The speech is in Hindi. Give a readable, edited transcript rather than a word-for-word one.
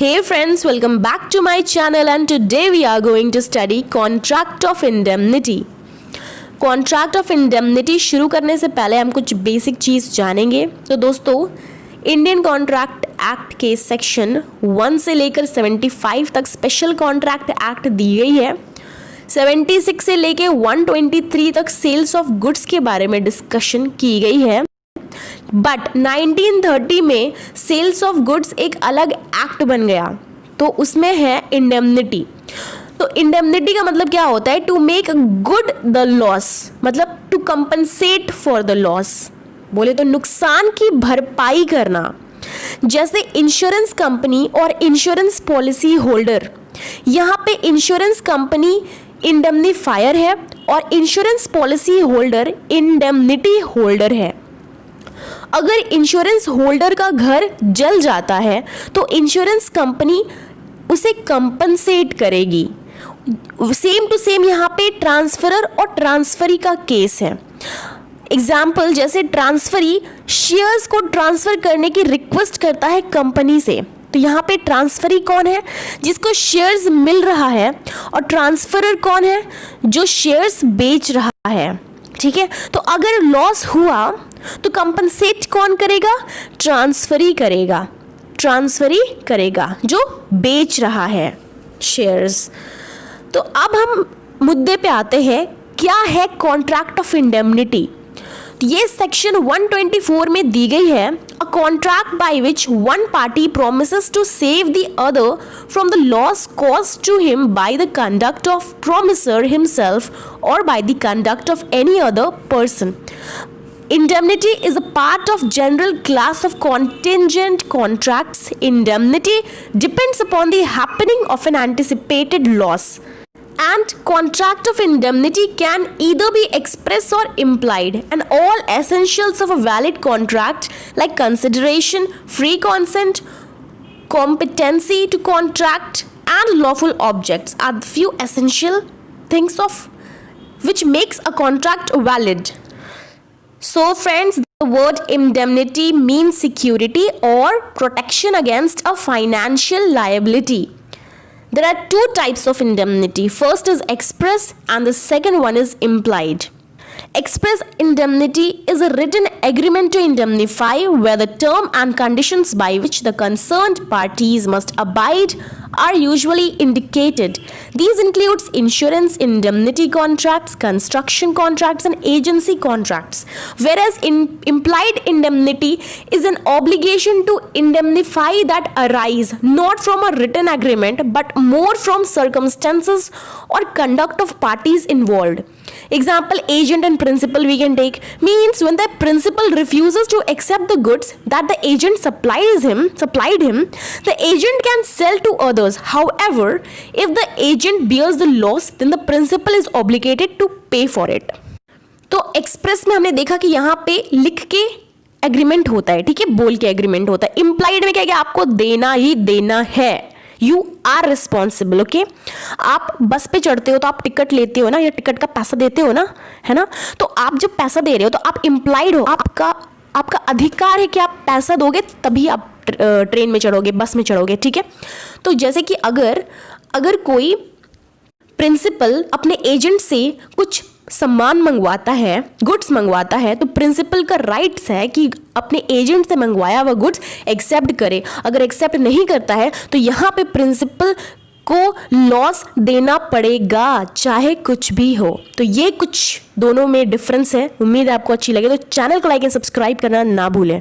Hey friends, welcome back to my channel and today we are going to study Contract of Indemnity. Contract of Indemnity शुरू करने से पहले हम कुछ बेसिक चीज़ जानेंगे। तो दोस्तों, इंडियन कॉन्ट्रैक्ट एक्ट के सेक्शन 1 से लेकर 75 तक स्पेशल कॉन्ट्रैक्ट एक्ट दी गई है। 76 से लेकर 123 तक सेल्स ऑफ गुड्स के बारे में डिस्कशन की गई है। बट 1930 में सेल्स ऑफ गुड्स एक अलग एक्ट बन गया, तो उसमें है इंडेमनिटी। तो इंडेमनिटी का मतलब क्या होता है? To make good the loss, मतलब to compensate for the loss, बोले तो नुकसान की भरपाई करना। जैसे इंश्योरेंस कंपनी और इंश्योरेंस पॉलिसी होल्डर, यहाँ पे इंश्योरेंस कंपनी इंडेमनीफायर है और insurance policy holder indemnity holder है। अगर इंश्योरेंस होल्डर का घर जल जाता है तो इंश्योरेंस कंपनी उसे कंपनसेट करेगी। सेम टू सेम यहाँ पे ट्रांसफरर और ट्रांसफरी का केस है। एग्जाम्पल, जैसे ट्रांसफरी शेयर्स को ट्रांसफर करने की रिक्वेस्ट करता है कंपनी से, तो यहाँ पे ट्रांसफरी कौन है? जिसको शेयर्स मिल रहा है, और ट्रांसफरर कौन है? जो शेयर्स बेच रहा है। ठीक है, तो अगर लॉस हुआ तो कंपनसेट कौन करेगा? ट्रांसफरी करेगा। ट्रांसफरी करेगा जो बेच रहा है शेयर्स। तो अब हम मुद्दे पे आते हैं, क्या है कॉन्ट्रैक्ट ऑफ इंडेमनिटी? ये सेक्शन 124 में दी गई है। A contract by which one party promises to save the other from the loss caused to him by the conduct of promisor himself और by the conduct of any other person. Indemnity is a part of general class of contingent contracts. Indemnity depends upon the happening of an anticipated loss. And contract of indemnity can either be express or implied, and all essentials of a valid contract like consideration, free consent, competency to contract, and lawful objects are the few essential things of which makes a contract valid. So friends, the word indemnity means security or protection against a financial liability. There are two types of indemnity. First is express and the second one is implied. Express indemnity is a written agreement to indemnify where the term and conditions by which the concerned parties must abide are usually indicated. These includes insurance indemnity contracts, construction contracts and agency contracts. Whereas implied indemnity is an obligation to indemnify that arise not from a written agreement but more from circumstances or conduct of parties involved. Example, agent and principal we can take. Means when the principal refuses to accept the goods that the agent supplied him, the agent can sell to others. However, if the agent bears the loss, then the principal is obligated to pay for it. तो एक्सप्रेस में हमने देखा कि यहाँ पे लिख के एग्रीमेंट होता है, ठीक है, बोल के एग्रीमेंट होता है। इम्प्लाइड में क्या है कि आपको देना ही देना है, यू आर रिस्पॉन्सिबल। ओके, आप बस पे चढ़ते हो तो आप टिकट लेते हो ना, या टिकट का पैसा देते हो ना, है ना? तो आप जब पैसा दे रहे हो तो आप इम्प्लाइड हो, आपका अधिकार है कि आप पैसा दोगे तभी आप ट्रेन में चढ़ोगे, बस में चढ़ोगे। ठीक है, तो जैसे कि अगर कोई प्रिंसिपल अपने एजेंट से कुछ सामान मंगवाता है, गुड्स मंगवाता है, तो प्रिंसिपल का राइट्स है कि अपने एजेंट से मंगवाया हुआ गुड्स एक्सेप्ट करे। अगर एक्सेप्ट नहीं करता है तो यहाँ पे प्रिंसिपल को लॉस देना पड़ेगा, चाहे कुछ भी हो। तो ये कुछ दोनों में डिफरेंस है। उम्मीद है आपको अच्छी लगे, तो चैनल को लाइक एंड सब्सक्राइब करना ना भूलें।